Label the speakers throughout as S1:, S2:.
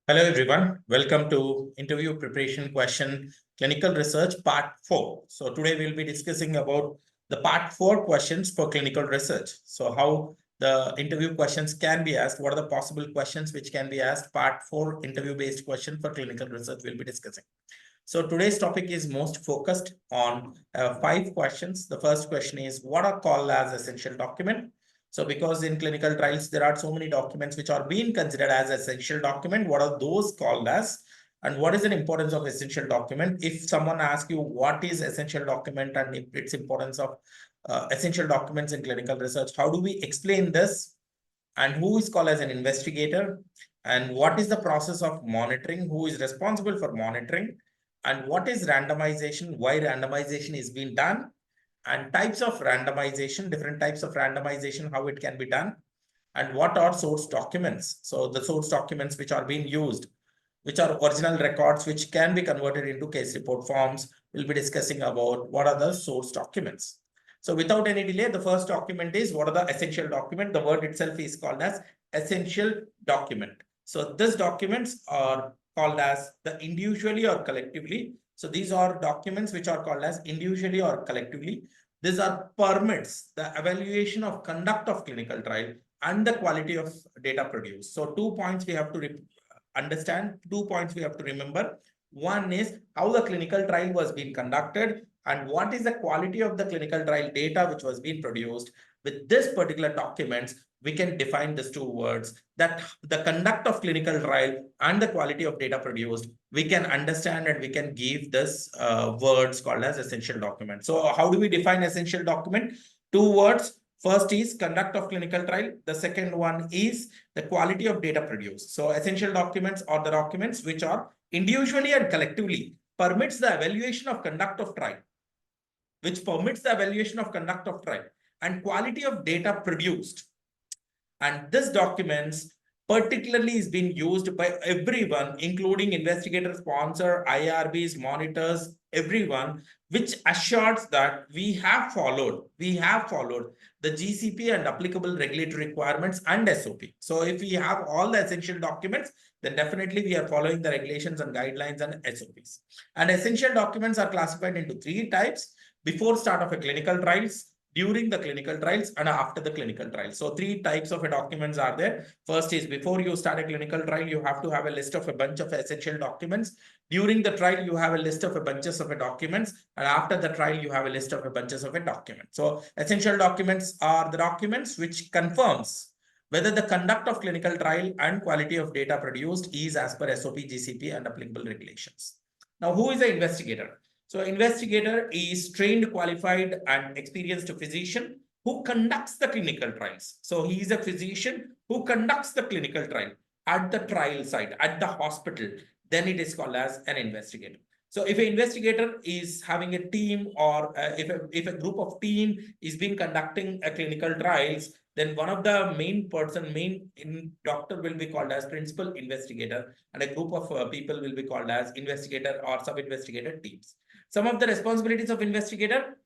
S1: Hello everyone, welcome to interview preparation question clinical research part 4. So today we'll be discussing about the part 4 questions for clinical research. So how the interview questions can be asked, what are the possible questions which can be asked, part 4 interview based question for clinical research we'll be discussing. So today's topic is most focused on 5 questions. The first question is what are called as essential document? So because in clinical trials, there are so many documents which are being considered as essential document. What are those called as? And what is the importance of essential document? If someone asks you what is essential document and if its importance of essential documents in clinical research, how do we explain this? And who is called as an investigator? And what is the process of monitoring? Who is responsible for monitoring? And what is randomization? Why randomization is being done? And types of randomization, different types of randomization, how it can be done, and what are source documents. So the source documents which are being used, which are original records, which can be converted into case report forms. We'll be discussing about what are the source documents. So without any delay, the first document is what are the essential document. The word itself is called as essential document. So these documents are called as the individually or collectively. So these are documents which are called as individually or collectively. These are permits the evaluation of conduct of clinical trial and the quality of data produced. So 2 points we have to understand, 2 points we have to remember. One is how the clinical trial was being conducted and what is the quality of the clinical trial data which was being produced. With this particular documents, we can define these 2 words, that the conduct of clinical trial and the quality of data produced, we can understand and we can give this words called as essential document. So how do we define essential document? 2 words. First is conduct of clinical trial. The second one is the quality of data produced. So essential documents are the documents which are individually and collectively permits the evaluation of conduct of trial, which permits the evaluation of conduct of trial and quality of data produced. And this documents particularly is being used by everyone, including investigator, sponsor, IRBs, monitors, everyone, which assures that we have followed the GCP and applicable regulatory requirements and SOP. So if we have all the essential documents, then definitely we are following the regulations and guidelines and SOPs. And essential documents are classified into 3 types: before start of a clinical trials, during the clinical trials, and after the clinical trials. So 3 types of documents are there. First is before you start a clinical trial, you have to have a list of a bunch of essential documents. During the trial, you have a list of a bunches of documents, and after the trial, you have a list of a bunches of documents. So essential documents are the documents which confirms whether the conduct of clinical trial and quality of data produced is as per SOP, GCP, and applicable regulations. Now, who is the investigator? So investigator is trained, qualified, and experienced physician who conducts the clinical trials. So he is a physician who conducts the clinical trial at the trial site, at the hospital. Then it is called as an investigator. So if an investigator is having a team, or if a group of team is being conducting a clinical trials, then one of the main doctor will be called as principal investigator, and a group of people will be called as investigator or sub-investigator teams. Some of the responsibilities of investigator: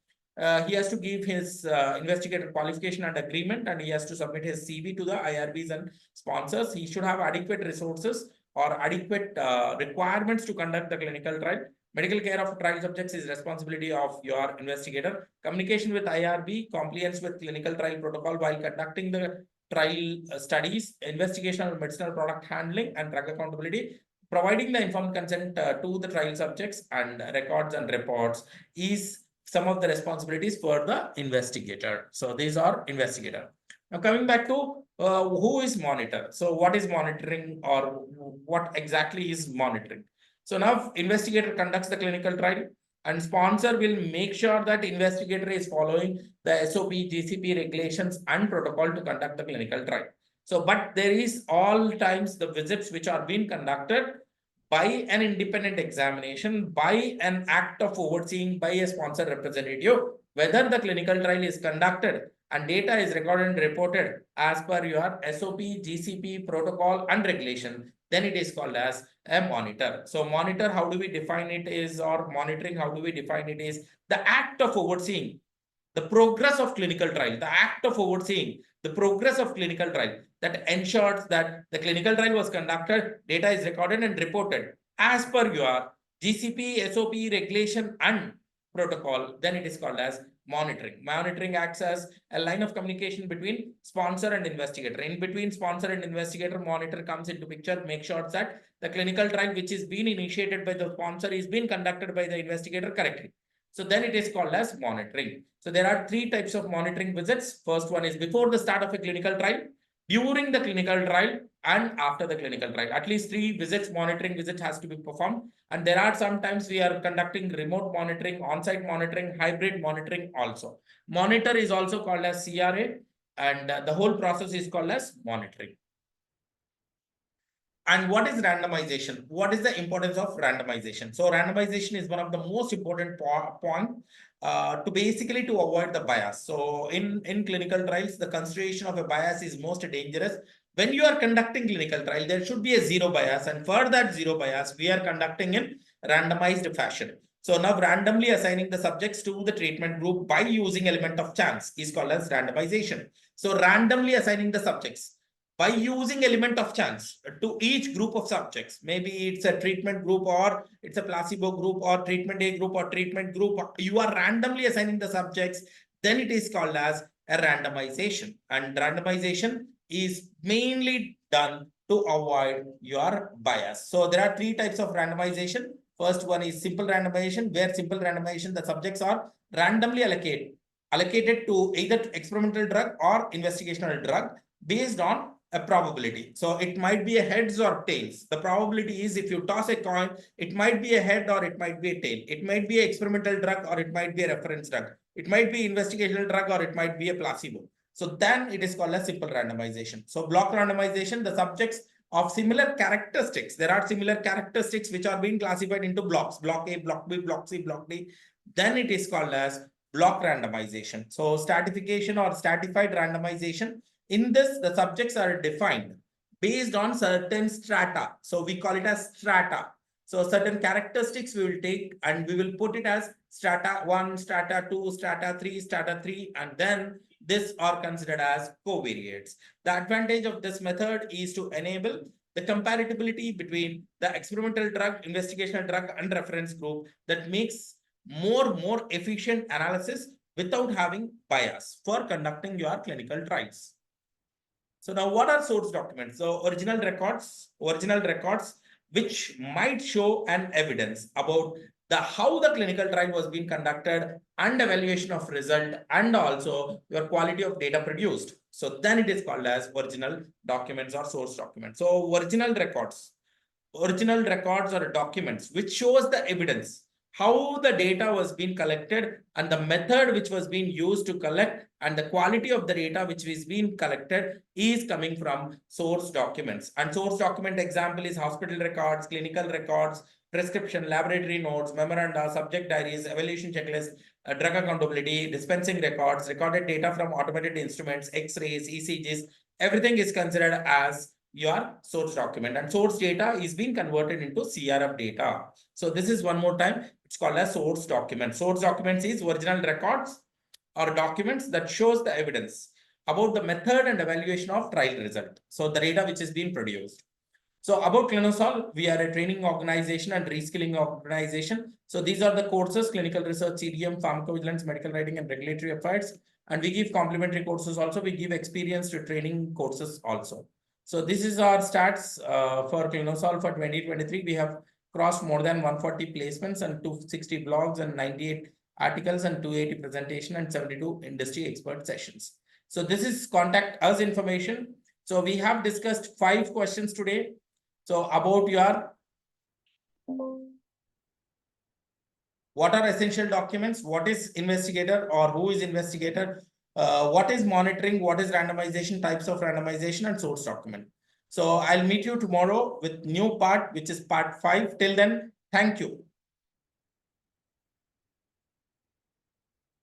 S1: he has to give his investigator qualification and agreement, and he has to submit his CV to the IRBs and sponsors. He should have adequate resources or adequate requirements to conduct the clinical trial. Medical care of trial subjects is responsibility of your investigator. Communication with IRB, compliance with clinical trial protocol while conducting the trial studies, investigation of medicinal product handling and drug accountability, providing the informed consent to the trial subjects, and records and reports is some of the responsibilities for the investigator. So these are investigator. Now coming back to who is monitor. So what is monitoring, or what exactly is monitoring? So now investigator conducts the clinical trial, and sponsor will make sure that investigator is following the SOP, GCP regulations and protocol to conduct the clinical trial. So, but there is all times the visits which are being conducted by an independent examination, by an act of overseeing by a sponsor representative, whether the clinical trial is conducted and data is recorded and reported as per your SOP, GCP, protocol and regulation, then it is called as a monitor. So monitor, how do we define it is, or monitoring, how do we define it is, the act of overseeing the progress of clinical trial, the act of overseeing the progress of clinical trial, that ensures that the clinical trial was conducted, data is recorded and reported as per your GCP, SOP, regulation and protocol, then it is called as monitoring. Monitoring acts as a line of communication between sponsor and investigator. In between sponsor and investigator, monitor comes into picture, make sure that the clinical trial which is being initiated by the sponsor is being conducted by the investigator correctly. So then it is called as monitoring. So there are three types of monitoring visits. First one is before the start of a clinical trial, during the clinical trial, and after the clinical trial. At least 3 visits, monitoring visits has to be performed. And there are sometimes we are conducting remote monitoring, on-site monitoring, hybrid monitoring also. Monitor is also called as CRA, and the whole process is called as monitoring. And what is randomization? What is the importance of randomization? So randomization is one of the most important point to basically to avoid the bias. So in clinical trials, the consideration of a bias is most dangerous. When you are conducting clinical trial, there should be a zero bias, and for that zero bias, we are conducting in randomized fashion. So now randomly assigning the subjects to the treatment group by using element of chance is called as randomization. So randomly assigning the subjects by using element of chance to each group of subjects. Maybe it's a treatment group or it's a placebo group or treatment A group or treatment group. You are randomly assigning the subjects, then it is called as a randomization. And randomization is mainly done to avoid your bias. So there are 3 types of randomization. First one is simple randomization, where simple randomization, the subjects are randomly allocated to either experimental drug or investigational drug based on a probability. So it might be a heads or tails. The probability is if you toss a coin, it might be a head or it might be a tail. It might be an experimental drug or it might be a reference drug. It might be investigational drug or it might be a placebo. So then it is called a simple randomization. So block randomization, the subjects of similar characteristics. There are similar characteristics which are being classified into blocks. Block A, block B, block C, block D. Then it is called as block randomization. So stratification or stratified randomization. In this, the subjects are defined based on certain strata. So we call it as strata. So certain characteristics we will take and we will put it as strata 1, strata 2, strata 3, and then this are considered as covariates. The advantage of this method is to enable the comparability between the experimental drug, investigational drug, and reference group that makes more efficient analysis without having bias for conducting your clinical trials. So now what are source documents? So original records which might show an evidence about how the clinical trial was being conducted and evaluation of result and also your quality of data produced. So then it is called as original documents or source documents. So original records or documents which shows the evidence how the data was being collected and the method which was being used to collect and the quality of the data which is being collected is coming from source documents. And source document example is hospital records, clinical records, prescription, laboratory notes, memoranda, subject diaries, evaluation checklist, drug accountability, dispensing records, recorded data from automated instruments, X-rays, ECGs, everything is considered as your source document, and source data is being converted into CRF data. So this is one more time, it's called a source document. Source documents is original records or documents that shows the evidence about the method and evaluation of trial result. So the data which is being produced. So about Clinosol, we are a training organization and reskilling organization. So these are the courses: clinical research, CDM, pharmacovigilance, medical writing, and regulatory affairs. And we give complementary courses also. We give experience to training courses also. So this is our stats for Clinosol for 2023. We have crossed more than 140 placements and 260 blogs and 98 articles and 280 presentation and 72 industry expert sessions. So this is contact us information. So we have discussed 5 questions today. So about your what are essential documents, what is investigator or who is investigator, what is monitoring, what is randomization, types of randomization, and source document. So I'll meet you tomorrow with new part, which is part 5. Till then, thank you.